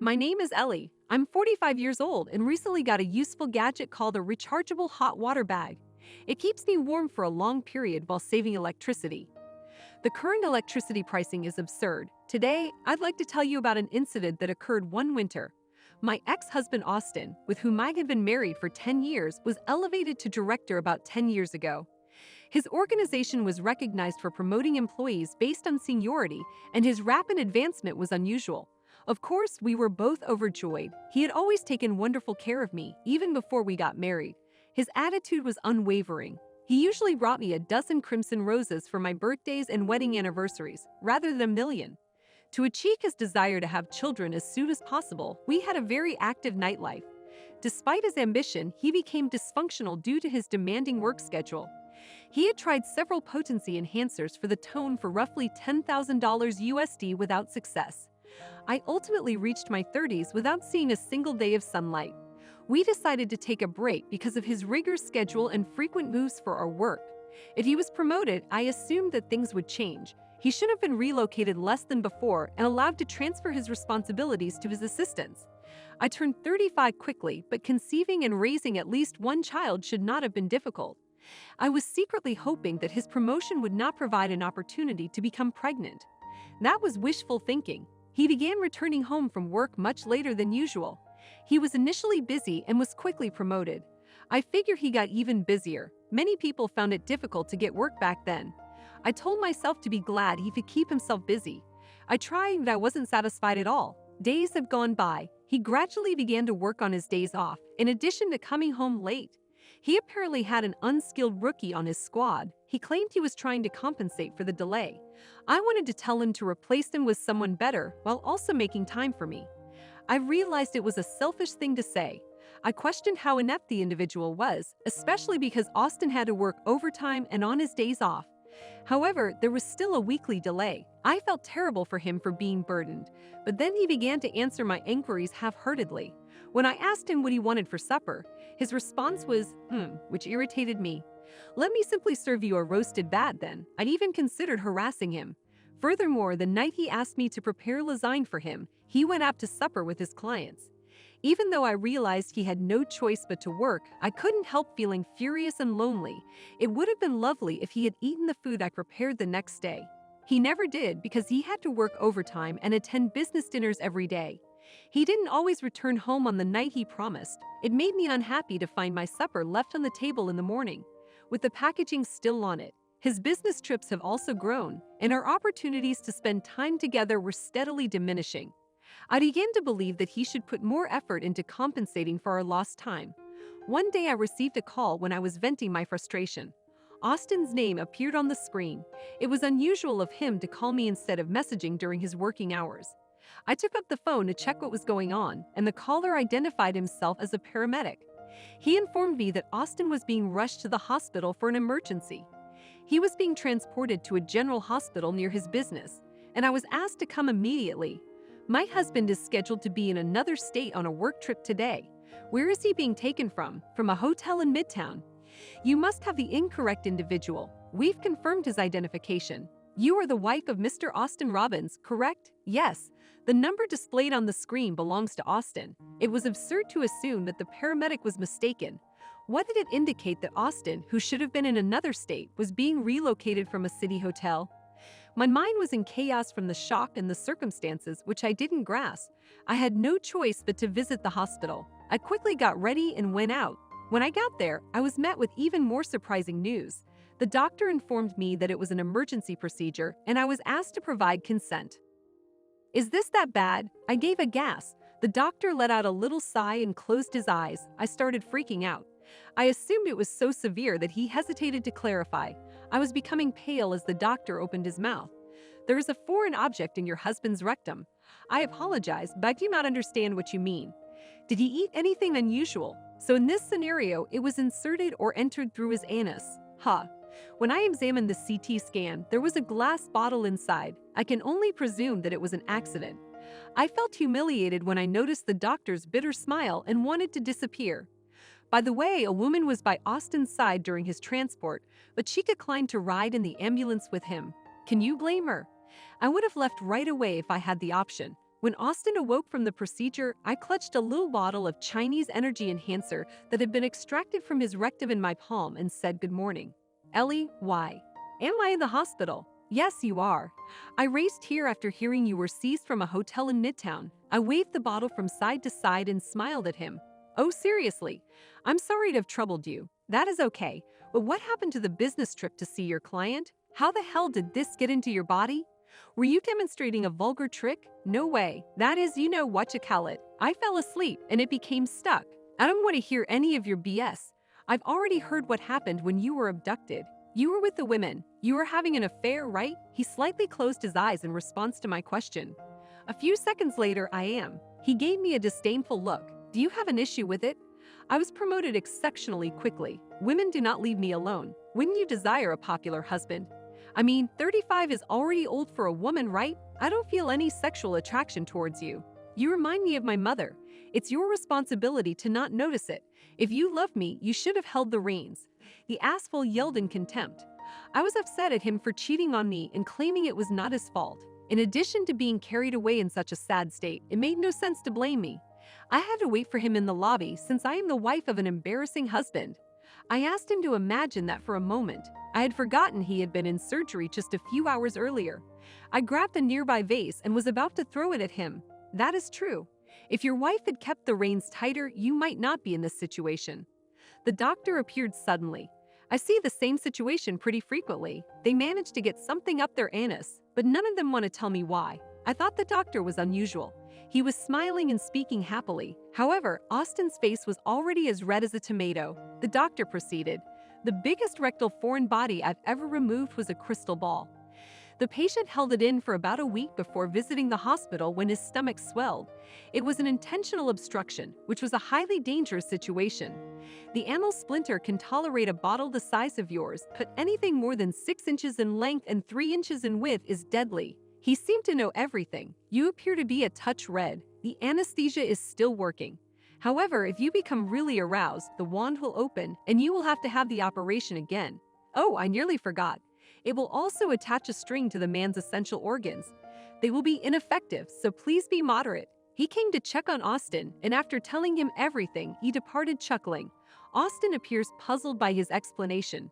My name is Ellie. I'm 45 years old and recently got a useful gadget called a rechargeable hot water bag. It keeps me warm for a long period while saving electricity. The current electricity pricing is absurd. Today, I'd like to tell you about an incident that occurred one winter. My ex-husband Austin, with whom I had been married for 10 years, was elevated to director about 10 years ago. His organization was recognized for promoting employees based on seniority, and his rapid advancement was unusual. Of course, we were both overjoyed. He had always taken wonderful care of me, even before we got married. His attitude was unwavering. He usually brought me a dozen crimson roses for my birthdays and wedding anniversaries, rather than a million. To achieve his desire to have children as soon as possible, we had a very active nightlife. Despite his ambition, he became dysfunctional due to his demanding work schedule. He had tried several potency enhancers for the tone for roughly $10,000 USD without success. I ultimately reached my 30s without seeing a single day of sunlight. We decided to take a break because of his rigorous schedule and frequent moves for our work. If he was promoted, I assumed that things would change. He should have been relocated less than before and allowed to transfer his responsibilities to his assistants. I turned 35 quickly, but conceiving and raising at least one child should not have been difficult. I was secretly hoping that his promotion would not provide an opportunity to become pregnant. That was wishful thinking. He began returning home from work much later than usual. He was initially busy and was quickly promoted. I figure he got even busier. Many people found it difficult to get work back then. I told myself to be glad he could keep himself busy. I tried, but I wasn't satisfied at all. Days have gone by. He gradually began to work on his days off, in addition to coming home late. He apparently had an unskilled rookie on his squad. He claimed he was trying to compensate for the delay. I wanted to tell him to replace him with someone better while also making time for me. I realized it was a selfish thing to say. I questioned how inept the individual was, especially because Austin had to work overtime and on his days off. However, there was still a weekly delay. I felt terrible for him for being burdened, but then he began to answer my inquiries half-heartedly. When I asked him what he wanted for supper, his response was, which irritated me. Let me simply serve you a roasted bat then. I'd even considered harassing him. Furthermore, the night he asked me to prepare lasagna for him, he went out to supper with his clients. Even though I realized he had no choice but to work, I couldn't help feeling furious and lonely. It would have been lovely if he had eaten the food I prepared the next day. He never did because he had to work overtime and attend business dinners every day. He didn't always return home on the night he promised. It made me unhappy to find my supper left on the table in the morning, with the packaging still on it. His business trips have also grown, and our opportunities to spend time together were steadily diminishing. I began to believe that he should put more effort into compensating for our lost time. One day I received a call when I was venting my frustration. Austin's name appeared on the screen. It was unusual of him to call me instead of messaging during his working hours. I took up the phone to check what was going on, and the caller identified himself as a paramedic. He informed me that Austin was being rushed to the hospital for an emergency. He was being transported to a general hospital near his business, and I was asked to come immediately. My husband is scheduled to be in another state on a work trip today. Where is he being taken from? From a hotel in Midtown. You must have the incorrect individual. We've confirmed his identification. You are the wife of Mr. Austin Robbins, correct? Yes. The number displayed on the screen belongs to Austin. It was absurd to assume that the paramedic was mistaken. What did it indicate that Austin, who should have been in another state, was being relocated from a city hotel? My mind was in chaos from the shock and the circumstances, which I didn't grasp. I had no choice but to visit the hospital. I quickly got ready and went out. When I got there, I was met with even more surprising news. The doctor informed me that it was an emergency procedure, and I was asked to provide consent. Is this that bad? I gave a gasp. The doctor let out a little sigh and closed his eyes. I started freaking out. I assumed it was so severe that he hesitated to clarify. I was becoming pale as the doctor opened his mouth. There is a foreign object in your husband's rectum. I apologize, but I do not understand what you mean. Did he eat anything unusual? So in this scenario, it was inserted or entered through his anus. When I examined the CT scan, there was a glass bottle inside. I can only presume that it was an accident. I felt humiliated when I noticed the doctor's bitter smile and wanted to disappear. By the way, a woman was by Austin's side during his transport, but she declined to ride in the ambulance with him. Can you blame her? I would have left right away if I had the option. When Austin awoke from the procedure, I clutched a little bottle of Chinese energy enhancer that had been extracted from his rectum in my palm and said good morning. Ellie, why? Am I in the hospital? Yes, you are. I raced here after hearing you were seized from a hotel in Midtown. I waved the bottle from side to side and smiled at him. Oh, seriously? I'm sorry to have troubled you. That is okay. But what happened to the business trip to see your client? How the hell did this get into your body? Were you demonstrating a vulgar trick? No way. That is, you know what you call it. I fell asleep and it became stuck. I don't want to hear any of your BS. I've already heard what happened when you were abducted. You were with the women. You were having an affair, right? He slightly closed his eyes in response to my question. A few seconds later, I am. He gave me a disdainful look. Do you have an issue with it? I was promoted exceptionally quickly. Women do not leave me alone. Wouldn't you desire a popular husband? I mean, 35 is already old for a woman, right? I don't feel any sexual attraction towards you. You remind me of my mother. It's your responsibility to not notice it. If you love me, you should have held the reins. The asshole yelled in contempt. I was upset at him for cheating on me and claiming it was not his fault. In addition to being carried away in such a sad state, it made no sense to blame me. I had to wait for him in the lobby since I am the wife of an embarrassing husband. I asked him to imagine that for a moment. I had forgotten he had been in surgery just a few hours earlier. I grabbed a nearby vase and was about to throw it at him. That is true. If your wife had kept the reins tighter, you might not be in this situation. The doctor appeared suddenly. I see the same situation pretty frequently. They manage to get something up their anus, but none of them want to tell me why. I thought the doctor was unusual. He was smiling and speaking happily. However, Austin's face was already as red as a tomato. The doctor proceeded. The biggest rectal foreign body I've ever removed was a crystal ball. The patient held it in for about a week before visiting the hospital when his stomach swelled. It was an intentional obstruction, which was a highly dangerous situation. The anal splinter can tolerate a bottle the size of yours, but anything more than 6 inches in length and 3 inches in width is deadly. He seemed to know everything. You appear to be a touch red. The anesthesia is still working. However, if you become really aroused, the wand will open and you will have to have the operation again. Oh, I nearly forgot. It will also attach a string to the man's essential organs. They will be ineffective, so please be moderate. He came to check on Austin, and after telling him everything, he departed chuckling. Austin appears puzzled by his explanation.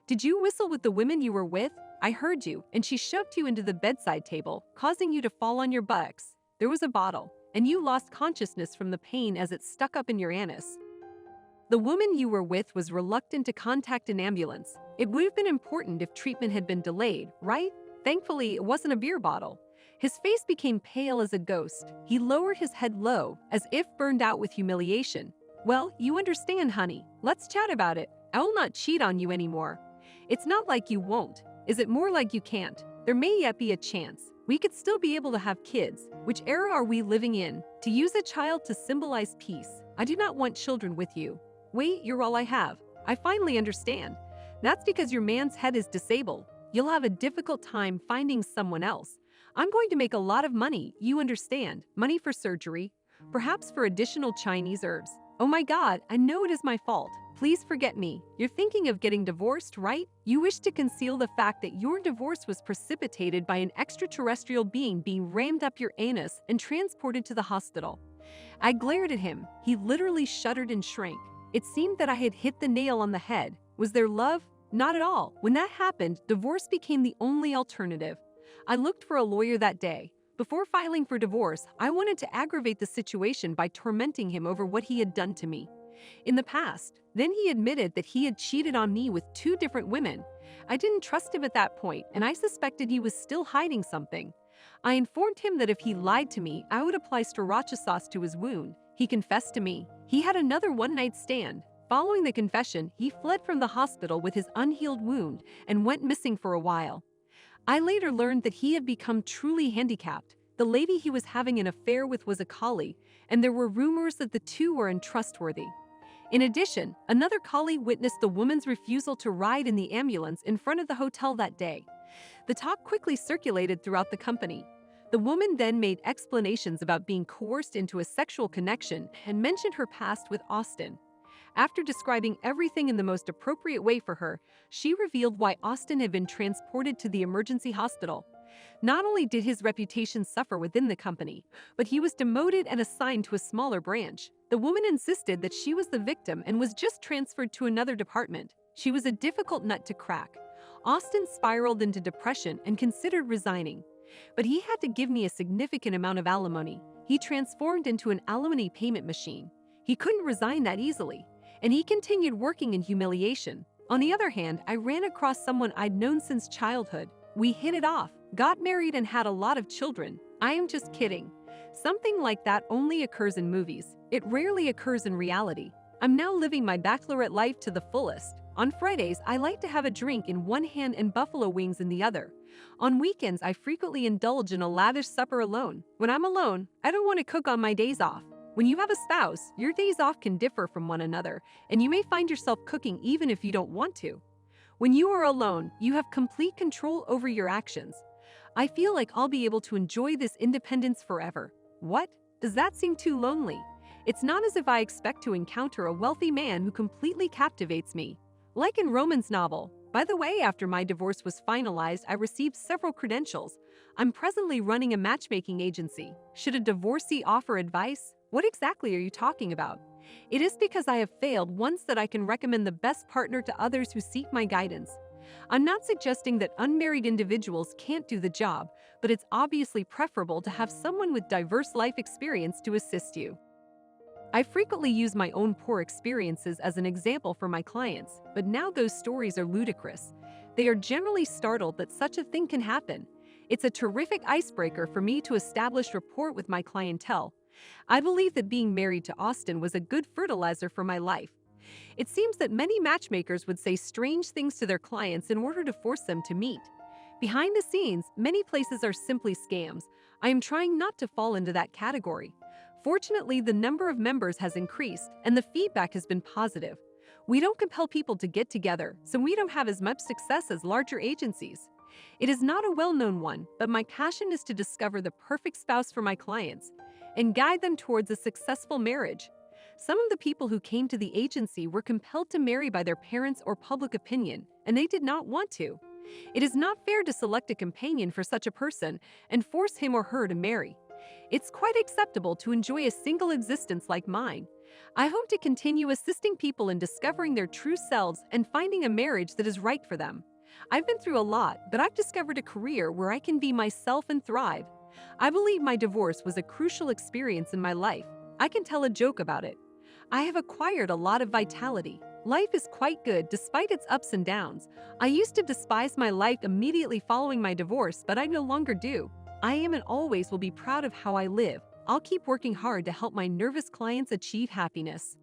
Did you whistle with the women you were with? I heard you, and she shoved you into the bedside table, causing you to fall on your buttocks. There was a bottle, and you lost consciousness from the pain as it stuck up in your anus. The woman you were with was reluctant to contact an ambulance. It would have been important if treatment had been delayed, right? Thankfully, it wasn't a beer bottle. His face became pale as a ghost. He lowered his head low, as if burned out with humiliation. Well, you understand, honey. Let's chat about it. I will not cheat on you anymore. It's not like you won't. Is it more like you can't? There may yet be a chance. We could still be able to have kids. Which era are we living in? To use a child to symbolize peace. I do not want children with you. Wait, you're all I have. I finally understand. That's because your man's head is disabled. You'll have a difficult time finding someone else. I'm going to make a lot of money, you understand. Money for surgery, perhaps for additional Chinese herbs. Oh my God, I know it is my fault. Please forget me. You're thinking of getting divorced, right? You wish to conceal the fact that your divorce was precipitated by an extraterrestrial being being rammed up your anus and transported to the hospital. I glared at him. He literally shuddered and shrank. It seemed that I had hit the nail on the head. Was there love? Not at all. When that happened, divorce became the only alternative. I looked for a lawyer that day. Before filing for divorce, I wanted to aggravate the situation by tormenting him over what he had done to me. In the past, then he admitted that he had cheated on me with 2 different women. I didn't trust him at that point, and I suspected he was still hiding something. I informed him that if he lied to me, I would apply sriracha sauce to his wound. He confessed to me. He had another one-night stand. Following the confession, he fled from the hospital with his unhealed wound and went missing for a while. I later learned that he had become truly handicapped. The lady he was having an affair with was a colleague, and there were rumors that the two were untrustworthy. In addition, another colleague witnessed the woman's refusal to ride in the ambulance in front of the hotel that day. The talk quickly circulated throughout the company. The woman then made explanations about being coerced into a sexual connection and mentioned her past with Austin. After describing everything in the most appropriate way for her, she revealed why Austin had been transported to the emergency hospital. Not only did his reputation suffer within the company, but he was demoted and assigned to a smaller branch. The woman insisted that she was the victim and was just transferred to another department. She was a difficult nut to crack. Austin spiraled into depression and considered resigning. But he had to give me a significant amount of alimony. He transformed into an alimony payment machine. He couldn't resign that easily, and he continued working in humiliation. On the other hand, I ran across someone I'd known since childhood. We hit it off, got married, and had a lot of children. I am just kidding. Something like that only occurs in movies. It rarely occurs in reality. I'm now living my bachelorette life to the fullest. On Fridays, I like to have a drink in one hand and buffalo wings in the other. On weekends, I frequently indulge in a lavish supper alone. When I'm alone, I don't want to cook on my days off. When you have a spouse, your days off can differ from one another, and you may find yourself cooking even if you don't want to. When you are alone, you have complete control over your actions. I feel like I'll be able to enjoy this independence forever. What? Does that seem too lonely? It's not as if I expect to encounter a wealthy man who completely captivates me. Like in Roman's novel. By the way, after my divorce was finalized, I received several credentials. I'm presently running a matchmaking agency. Should a divorcee offer advice? What exactly are you talking about? It is because I have failed once that I can recommend the best partner to others who seek my guidance. I'm not suggesting that unmarried individuals can't do the job, but it's obviously preferable to have someone with diverse life experience to assist you. I frequently use my own poor experiences as an example for my clients, but now those stories are ludicrous. They are generally startled that such a thing can happen. It's a terrific icebreaker for me to establish rapport with my clientele. I believe that being married to Austin was a good fertilizer for my life. It seems that many matchmakers would say strange things to their clients in order to force them to meet. Behind the scenes, many places are simply scams. I am trying not to fall into that category. Fortunately, the number of members has increased, and the feedback has been positive. We don't compel people to get together, so we don't have as much success as larger agencies. It is not a well-known one, but my passion is to discover the perfect spouse for my clients and guide them towards a successful marriage. Some of the people who came to the agency were compelled to marry by their parents or public opinion, and they did not want to. It is not fair to select a companion for such a person and force him or her to marry. It's quite acceptable to enjoy a single existence like mine. I hope to continue assisting people in discovering their true selves and finding a marriage that is right for them. I've been through a lot, but I've discovered a career where I can be myself and thrive. I believe my divorce was a crucial experience in my life. I can tell a joke about it. I have acquired a lot of vitality. Life is quite good despite its ups and downs. I used to despise my life immediately following my divorce, but I no longer do. I am and always will be proud of how I live. I'll keep working hard to help my nervous clients achieve happiness.